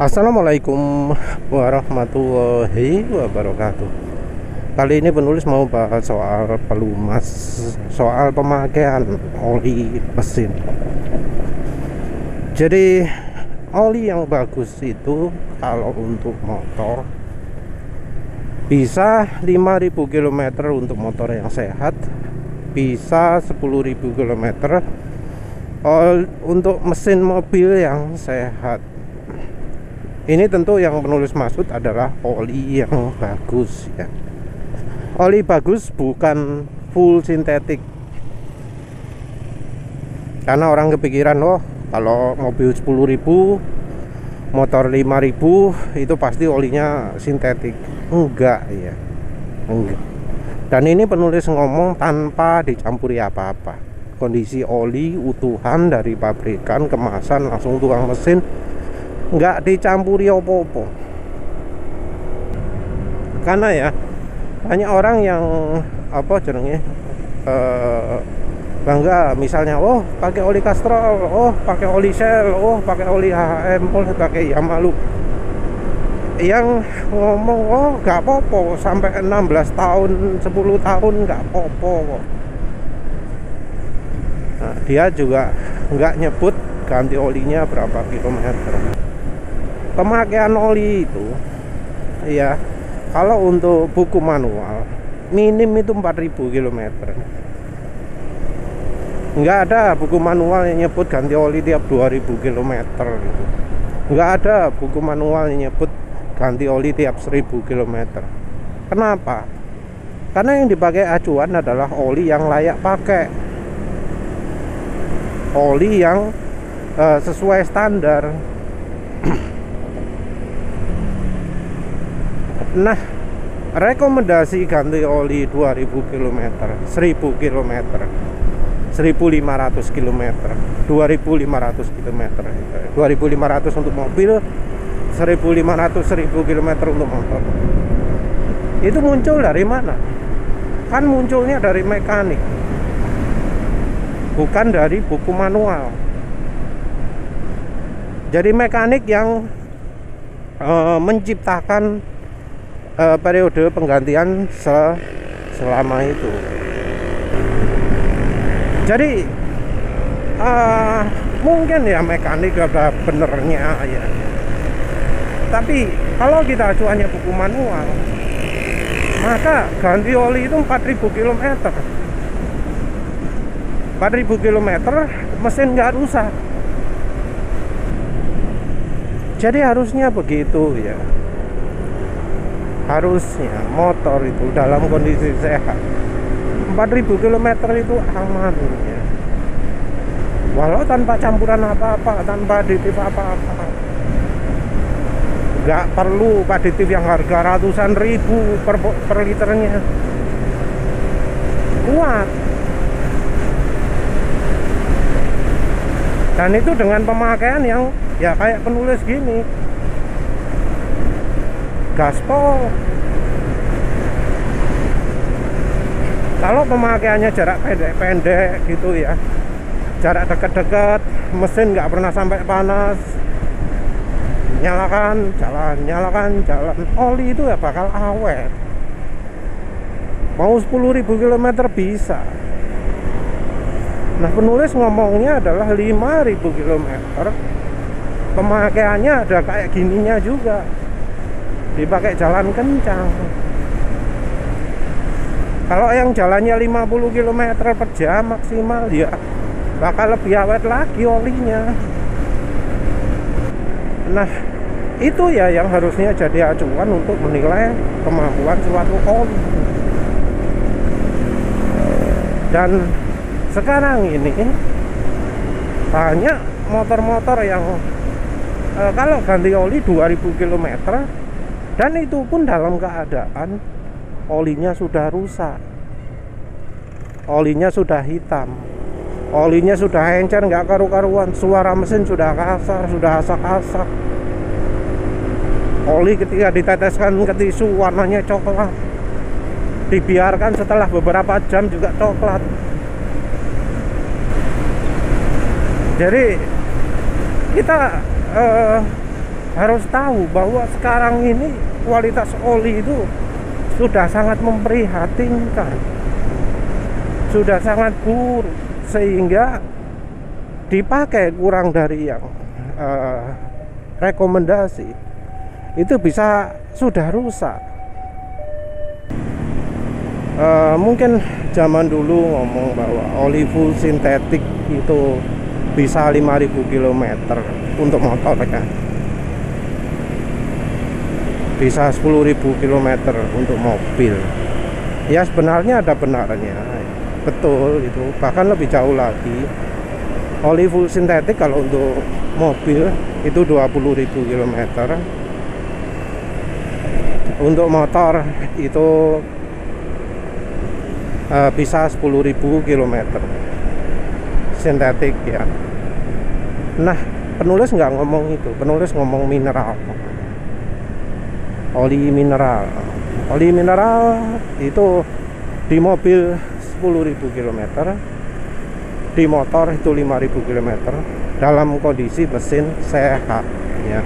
Assalamualaikum warahmatullahi wabarakatuh. Kali ini penulis mau bahas soal pelumas, soal pemakaian oli mesin. Jadi oli yang bagus itu kalau untuk motor bisa 5.000 km untuk motor yang sehat, bisa 10.000 km untuk mesin mobil yang sehat. Ini tentu yang penulis maksud adalah oli yang bagus ya. Oli bagus bukan full sintetik. Karena orang kepikiran, oh kalau mobil 10.000, motor 5.000 itu pasti olinya sintetik. Enggak ya. Enggak. Dan ini penulis ngomong tanpa dicampuri apa-apa. Kondisi oli utuhan dari pabrikan, kemasan langsung tukang mesin, nggak dicampuri opo-opo. Karena ya banyak orang yang bangga misalnya, oh pakai oli Castrol, oh pakai oli Shell, oh pakai oli HM, oh pakai Yamaha. Yang ngomong oh nggak popo sampai 16 tahun 10 tahun nggak popo. Nah, dia juga nggak nyebut ganti olinya berapa kilometer. Pemakaian oli itu ya, kalau untuk buku manual minim itu 4.000 km. Nggak ada buku manual yang nyebut ganti oli tiap 2.000 km gitu. Nggak ada buku manual yang nyebut ganti oli tiap 1.000 km. Kenapa? Karena yang dipakai acuan adalah oli yang layak pakai, oli yang sesuai standar. Nah, rekomendasi ganti oli 2000 km, 1000 km, 1500 km, 2500 km, 2500 untuk mobil, 1500 1000 km untuk motor. Itu muncul dari mana? Kan munculnya dari mekanik, bukan dari buku manual. Jadi mekanik yang menciptakan periode penggantian selama itu. Jadi mungkin ya mekanik ada benernya ya. Tapi kalau kita acuannya buku manual, maka ganti oli itu 4.000 km. 4.000 km mesin nggak rusak. Jadi harusnya begitu ya. Harusnya motor itu dalam kondisi sehat 4.000 km itu aman ya. Walau tanpa campuran apa-apa, tanpa aditif apa-apa. Nggak perlu aditif yang harga ratusan ribu per liternya. Kuat. Dan itu dengan pemakaian yang ya kayak penulis gini, gaspol. Kalau pemakaiannya jarak pendek-pendek gitu ya, jarak dekat-dekat, mesin nggak pernah sampai panas, nyalakan jalan, oli itu ya bakal awet. Mau 10.000 km bisa. Nah, penulis ngomongnya adalah 5.000 km. Pemakaiannya ada kayak gininya juga, dipakai jalan kencang. Kalau yang jalannya 50 km per jam maksimal ya bakal lebih awet lagi olinya. Nah, itu ya yang harusnya jadi acuan untuk menilai kemampuan suatu oli. Dan sekarang ini banyak motor-motor yang kalau ganti oli 2000 km, dan itu pun dalam keadaan olinya sudah rusak, olinya sudah hitam, olinya sudah encer nggak karu-karuan, suara mesin sudah kasar, sudah asak-asak. Oli ketika diteteskan ke tisu warnanya coklat, dibiarkan setelah beberapa jam juga coklat. Jadi kita harus tahu bahwa sekarang ini kualitas oli itu sudah sangat memprihatinkan, sudah sangat buruk, sehingga dipakai kurang dari yang rekomendasi itu bisa sudah rusak. Mungkin zaman dulu ngomong bahwa oli full sintetik itu bisa 5.000 km untuk motor ya, bisa 10.000 km untuk mobil. Ya sebenarnya ada benarnya, betul itu, bahkan lebih jauh lagi. Oli full sintetik kalau untuk mobil itu 20.000 km, untuk motor itu bisa 10.000 km sintetik ya. Nah, penulis nggak ngomong itu, penulis ngomong mineral, oli mineral. Oli mineral itu di mobil 10.000 km, di motor itu 5.000 km dalam kondisi mesin sehat ya.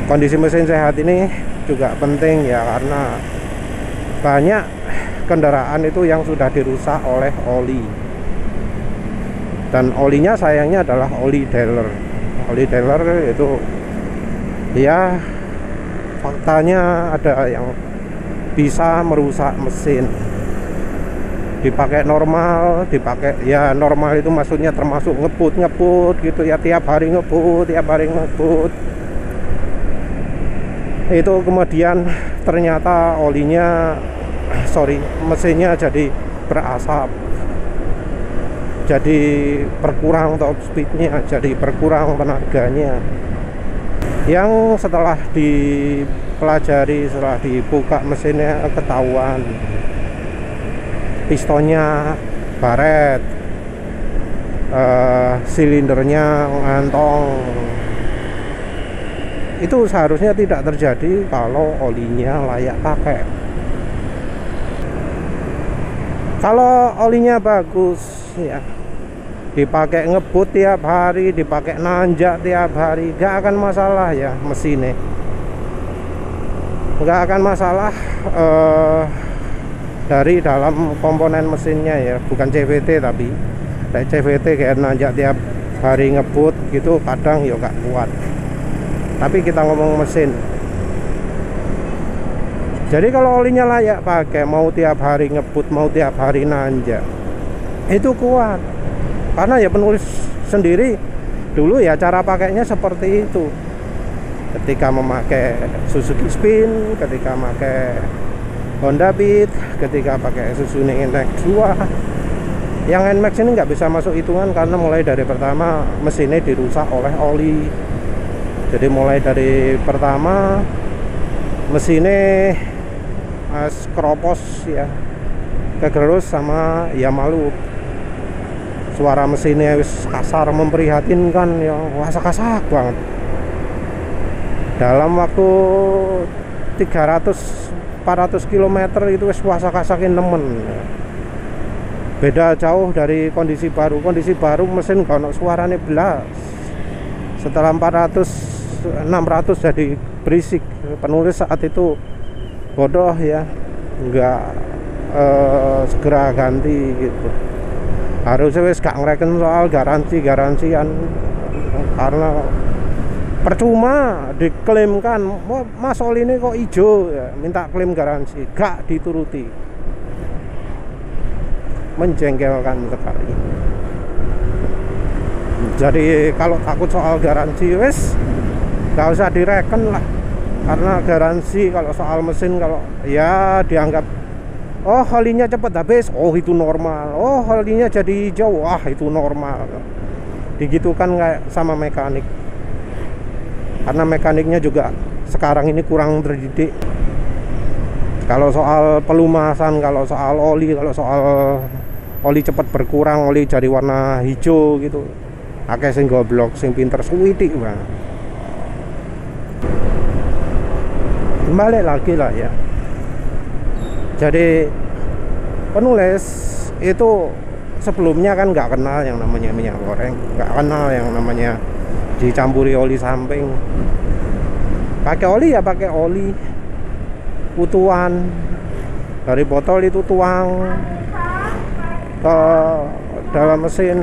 Kondisi mesin sehat ini juga penting ya, karena banyak kendaraan itu yang sudah dirusak oleh oli, dan olinya sayangnya adalah oli dealer. Oli dealer itu ya faktanya ada yang bisa merusak mesin. Dipakai normal, dipakai ya normal itu maksudnya termasuk ngebut gitu ya, tiap hari ngebut. Itu kemudian ternyata mesinnya jadi berasap, jadi berkurang top speednya, jadi berkurang tenaganya. Yang setelah dipelajari, setelah dibuka mesinnya, ketahuan pistonnya baret, silindernya ngantong. Itu seharusnya tidak terjadi kalau olinya layak pakai. Kalau olinya bagus ya, dipakai ngebut tiap hari, dipakai nanjak tiap hari, gak akan masalah ya mesinnya, gak akan masalah dari dalam komponen mesinnya ya, bukan CVT. Tapi dari CVT kayak nanjak tiap hari ngebut gitu kadang ya gak kuat. Tapi kita ngomong mesin. Jadi kalau olinya layak pakai, mau tiap hari ngebut, mau tiap hari nanjak, itu kuat. Karena ya penulis sendiri dulu ya cara pakainya seperti itu. Ketika memakai Suzuki Spin, ketika memakai Honda Beat, ketika pakai Suzuki NMAX 2. Yang NMAX ini nggak bisa masuk hitungan karena mulai dari pertama mesinnya dirusak oleh oli. Jadi mulai dari pertama mesinnya keropos ya, kegerus sama ya malu. Suara mesinnya wis kasar memprihatinkan ya, wasak-wasak banget. Dalam waktu 300-400 km itu wis wasak-wasakin nemen. Beda jauh dari kondisi baru. Kondisi baru mesin gak ono suaranya belas. Setelah 400-600 jadi berisik. Penulis saat itu bodoh ya, nggak segera ganti gitu. Harusnya wis gak ngereken soal garansian, karena percuma diklaimkan, Mas oli ini kok hijau ya, minta klaim garansi, gak dituruti. Menjengkelkan sekali. Jadi kalau takut soal garansi wis gak usah direken lah. Karena garansi kalau soal mesin, kalau ya dianggap oh olinya cepat habis, oh itu normal. Oh olinya jadi hijau, wah itu normal. Digitukan kayak sama mekanik. Karena mekaniknya juga sekarang ini kurang terdidik. Kalau soal pelumasan, kalau soal oli cepat berkurang, oli jadi warna hijau gitu, akeh sing goblok, sing pinter suwitik banget. Balik lagi lah ya. Jadi penulis itu sebelumnya kan nggak kenal yang namanya minyak goreng, nggak kenal yang namanya dicampuri oli samping. Pakai oli ya pakai oli utuhan dari botol, itu tuang ke dalam mesin.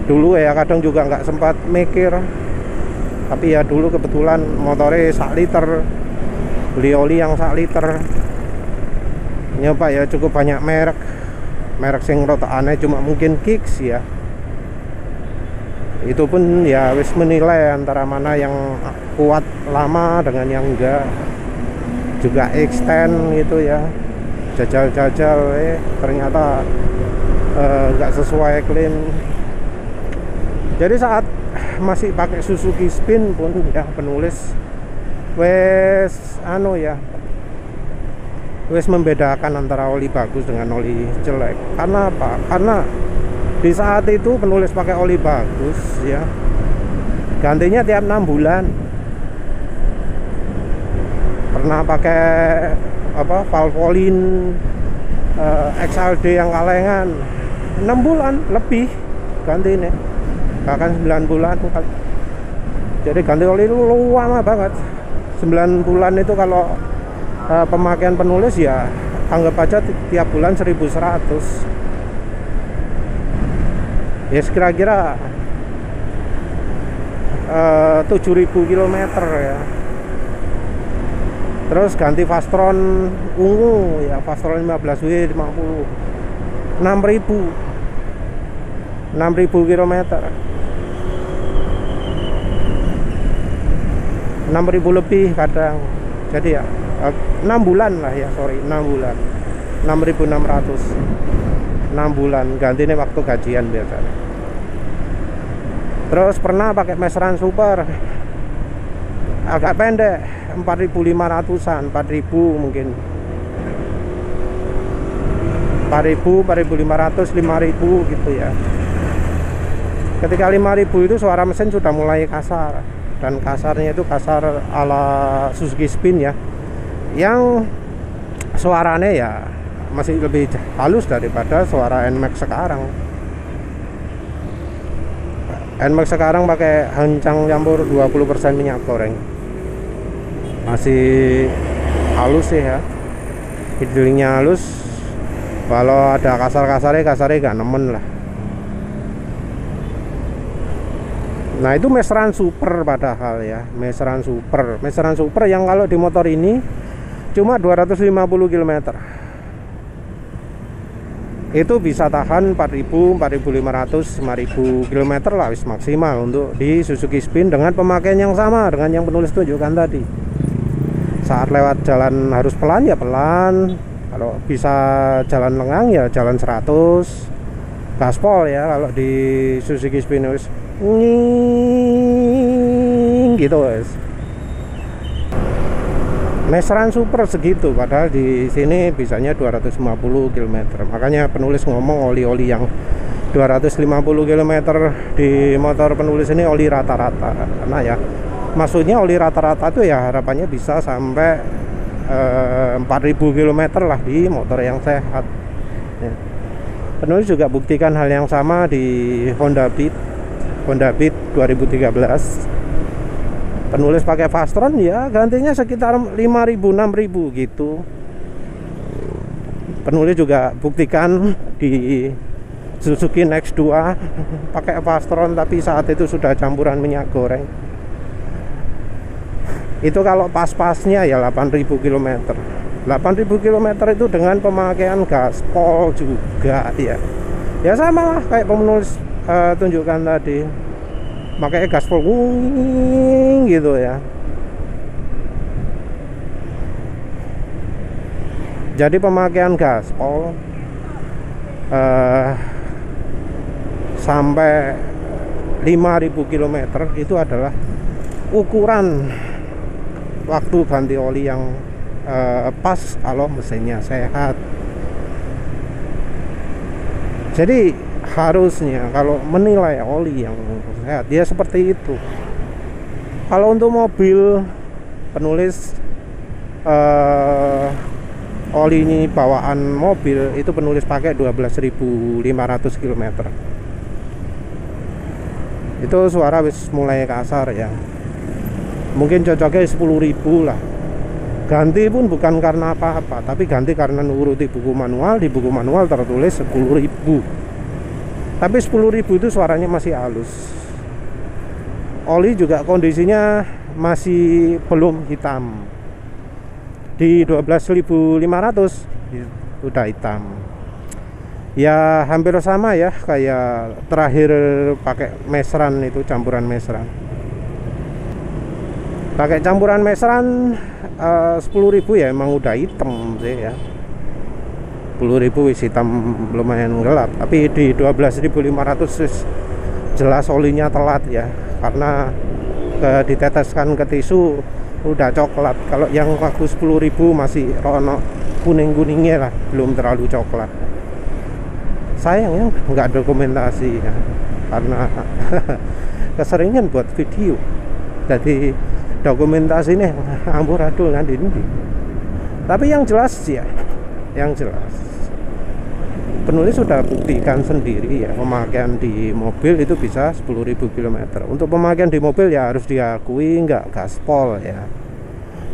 Dulu ya kadang juga nggak sempat mikir, tapi ya dulu kebetulan motornya 1 liter, beli oli yang 1 liter, nyoba ya cukup banyak merek sing rada aneh, cuma mungkin Kicks ya. Itu pun ya wis menilai antara mana yang kuat lama dengan yang enggak, juga extend gitu ya, jajal ternyata enggak sesuai klaim. Jadi saat masih pakai Suzuki Spin pun ya penulis wes wes membedakan antara oli bagus dengan oli jelek. Karena apa? Karena di saat itu penulis pakai oli bagus ya, gantinya tiap 6 bulan. Pernah pakai Valvoline XLD yang kalengan 6 bulan lebih gantinya, bahkan 9 bulan. Jadi ganti oli itu lama banget. 9 bulan itu kalau pemakaian penulis ya anggap aja tiap bulan 1.100. Ya kira-kira 7.000 km ya. Terus ganti Fastron ungu ya, Fastron 15W 50 6.000 km, 6.000 lebih kadang. Jadi ya 6 bulan lah ya, 6 bulan 6.600, 6 bulan gantinya waktu gajian biasanya. Terus pernah pakai Mesran Super agak pendek, 4.500-an, 4.000 mungkin, 4.000, 4.500, 5.000 gitu ya. Ketika 5.000 itu suara mesin sudah mulai kasar, dan kasarnya itu kasar ala Suzuki Spin ya, yang suaranya ya masih lebih halus daripada suara NMAX sekarang. NMAX sekarang pakai hancang campur 20% minyak goreng, masih halus sih ya, idlingnya halus. Kalau ada kasarnya gak nemen lah. Nah itu Mesran Super padahal ya, Mesran Super yang kalau di motor ini cuma 250 km. Itu bisa tahan 4.000, 4.500, 5.000 km lah wis maksimal untuk di Suzuki Spin, dengan pemakaian yang sama dengan yang penulis tunjukkan tadi. Saat lewat jalan harus pelan ya pelan, kalau bisa jalan lengang ya jalan 100, gaspol ya. Kalau di Suzuki Spin wis gitu wis. Mesran Super segitu, padahal di sini bisanya 250 km. Makanya penulis ngomong oli-oli yang 250 km di motor penulis ini oli rata-rata. Karena ya maksudnya oli rata-rata itu ya harapannya bisa sampai 4.000 km lah di motor yang sehat ya. Penulis juga buktikan hal yang sama di Honda Beat 2013. Penulis pakai Fastron ya gantinya sekitar 5.000, 6.000 gitu. Penulis juga buktikan di Suzuki Next 2 pakai Fastron, tapi saat itu sudah campuran minyak goreng. Itu kalau pas-pasnya ya 8.000 km. 8.000 km itu dengan pemakaian gaspol juga ya. Ya sama lah kayak penulis tunjukkan tadi, pakai gaspol gitu ya. Jadi pemakaian gaspol sampai 5.000 km itu adalah ukuran waktu ganti oli yang pas kalau mesinnya sehat. Jadi harusnya kalau menilai oli yang sehat dia seperti itu. Kalau untuk mobil penulis oli ini bawaan mobil itu penulis pakai 12.500 km. itu suara wis mulai kasar ya. Mungkin cocoknya 10.000 lah. Ganti pun bukan karena apa-apa, tapi ganti karena nuruti buku manual. Di buku manual tertulis 10.000, tapi 10.000 itu suaranya masih halus. Oli juga kondisinya masih belum hitam. Di 12.500 udah hitam. Ya hampir sama ya kayak terakhir pakai mesran itu, campuran mesran. Pakai campuran mesran 10.000 ya emang udah hitam sih ya. 10.000 wis hitam lumayan gelap. Tapi di 12.500 jelas olinya telat ya, karena diteteskan ke tisu udah coklat. Kalau yang waktu 10.000 masih rono kuning-kuningnya lah, belum terlalu coklat. Sayangnya nggak dokumentasi ya, karena keseringan buat video. Jadi dokumentasi nih amburadul nanti. Tapi yang jelas ya, yang jelas penulis sudah buktikan sendiri ya, pemakaian di mobil itu bisa 10.000 km. Untuk pemakaian di mobil ya harus diakui nggak gaspol ya.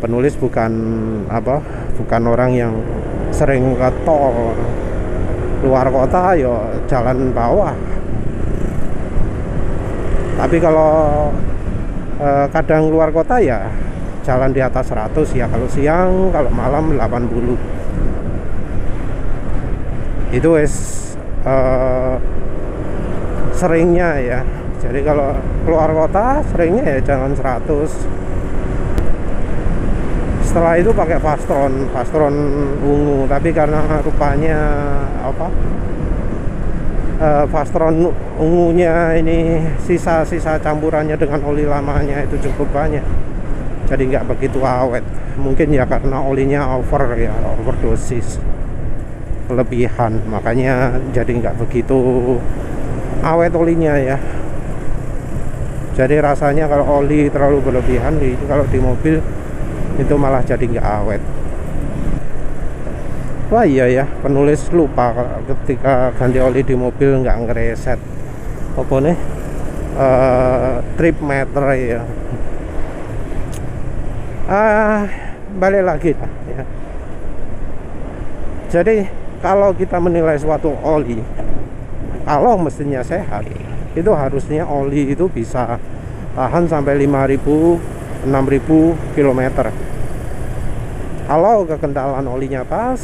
Penulis bukan orang yang sering ke tol. Luar kota ya jalan bawah. Tapi kalau kadang luar kota ya jalan di atas 100 ya, kalau siang, kalau malam 80. Itu seringnya ya. Jadi kalau keluar kota seringnya ya jalan 100. Setelah itu pakai Fastron ungu, tapi karena rupanya Fastron ungunya ini sisa-sisa campurannya dengan oli lamanya itu cukup banyak, jadi nggak begitu awet. Mungkin ya karena olinya overdosis, kelebihan, makanya jadi nggak begitu awet olinya ya. Jadi rasanya kalau oli terlalu berlebihan, kalau di mobil itu malah jadi nggak awet. Wah iya ya, penulis lupa ketika ganti oli di mobil nggak ngereset apa nih trip meter ya. Balik lagi lah ya. Jadi kalau kita menilai suatu oli, kalau mesinnya sehat, itu harusnya oli itu bisa tahan sampai 5.000 6.000 km. Kalau kekentalan olinya pas,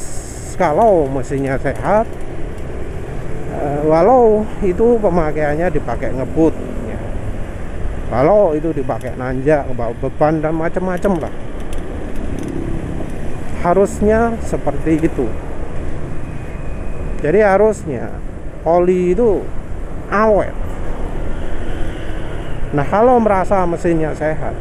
kalau mesinnya sehat, walau itu pemakaiannya dipakai ngebut ya, walau itu dipakai nanjak, bawa beban dan macam-macam lah, harusnya seperti itu. Jadi harusnya oli itu awet. Nah kalau merasa mesinnya sehat,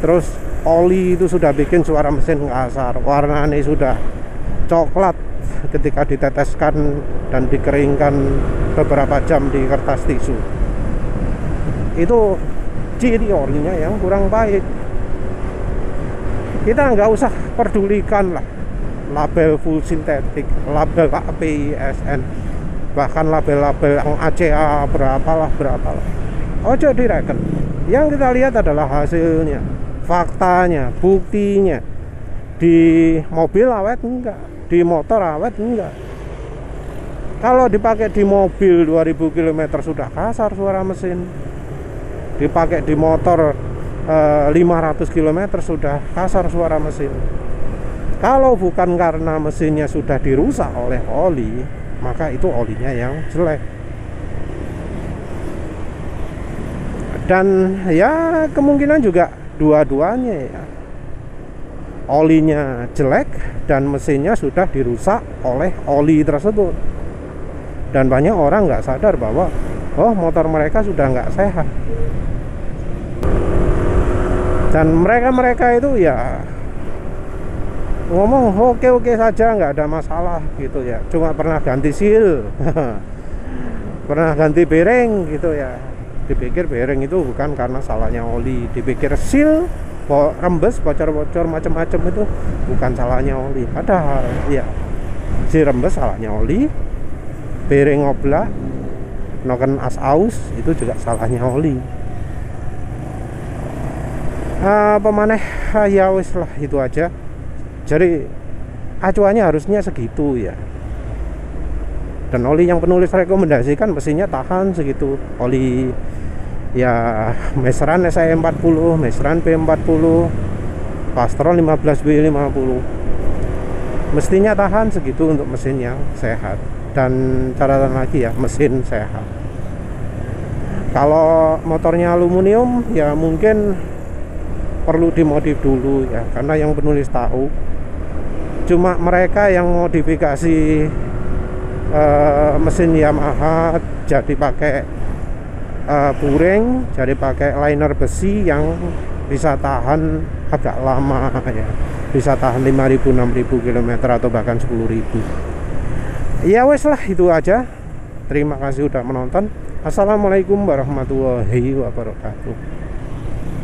terus oli itu sudah bikin suara mesin kasar, warnanya sudah coklat ketika diteteskan dan dikeringkan beberapa jam di kertas tisu, itu ciri olinya yang kurang baik. Kita nggak usah pedulikan lah label full sintetik, label KPI, SN, bahkan label-label yang ACA berapalah. Ojo direken. Yang kita lihat adalah hasilnya, faktanya, buktinya. Di mobil awet enggak, di motor awet enggak. Kalau dipakai di mobil 2000 km sudah kasar suara mesin, dipakai di motor 500 km sudah kasar suara mesin. Kalau bukan karena mesinnya sudah dirusak oleh oli, maka itu olinya yang jelek. Dan ya kemungkinan juga dua-duanya ya, olinya jelek dan mesinnya sudah dirusak oleh oli tersebut. Dan banyak orang nggak sadar bahwa motor mereka sudah nggak sehat. Dan mereka itu ya ngomong oke saja, nggak ada masalah gitu ya, cuma pernah ganti seal pernah ganti bearing gitu ya. Dipikir bearing itu bukan karena salahnya oli, dipikir seal, rembes, bocor-bocor macam-macam itu bukan salahnya oli. Padahal ya si rembes salahnya oli, bearing ngoblak, noken as aus itu juga salahnya oli. Pemaneh ya wis lah itu aja. Jadi acuannya harusnya segitu ya. Dan oli yang penulis rekomendasikan mesinnya tahan segitu. Oli ya Mesran SE40, Mesran P40, Castrol 15W50. Mestinya tahan segitu untuk mesin yang sehat. Dan catatan lagi ya, mesin sehat. Kalau motornya aluminium ya mungkin perlu dimodif dulu ya, karena yang penulis tahu cuma mereka yang modifikasi mesin Yamaha jadi pakai puring, jadi pakai liner besi yang bisa tahan agak lama ya, bisa tahan 5.000-6.000 km atau bahkan 10.000. Ya wes lah itu aja. Terima kasih udah menonton. Assalamualaikum warahmatullahi wabarakatuh.